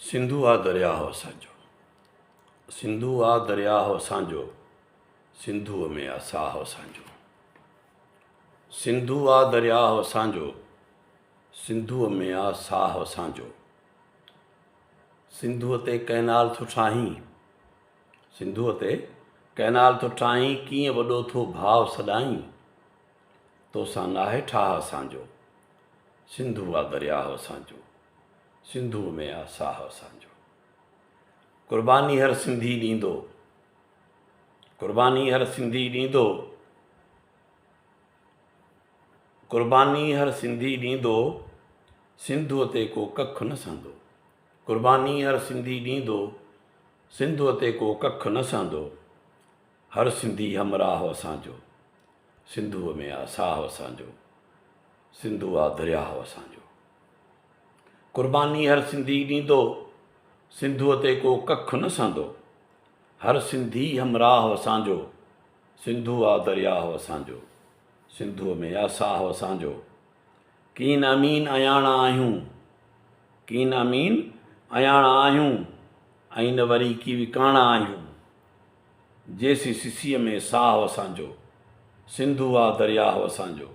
सिंधु आ दरियाह असांजो, सिंधु आ दरियाह असांजो, सिंधुअ में आ साह असांजो। सिंधु आ दरियाह असांजो, सिंधुअ में आ साह असांजो। सिंधुअ ते कैनाल थो ठाहीं, सिंधुअ ते कैनाल थो ठाहीं, कीअं वॾो थो भाव सॾाहीं, तोसां नाहे ठाह असांजो। सिंधु आ दरियाह असांजो, सिंधुअ में आ साह असांजो। कुर्बानी हर सिंधी ॾींदो, कुर्बानी हर सिंधी ॾींदो, कुर्बानी हर सिंधी ॾींदो, सिंधुअ ते को कखु न सहंदो। कुर्बानी हर सिंधी ॾींदो, सिंधुअ ते को कखु न सहंदो। हर सिंधी हमराह असांजो, सिंधुअ में आ साह असांजो। सिंधु आ दरियाह असांजो। कुर्बानी हर सिंधी ॾींदो, सिंधुअ ते को कखु न सहंदो। हर सिंधी हमराह असांजो, सिंधु आ दरियाह असांजो। सिंधुअ में आ साह असांजो। कीन अमीन अयाणा आहियूं, कीन अमीन अयाणा आहियूं, ऐं न वरी की विकाणा आहियूं। जेसी सिसीअ में साह असांजो, सिंधु आ दरियाह असांजो।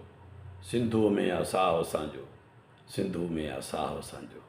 सिंधुअ में आ साह असांजो, सिंधु में आ साह असांजो।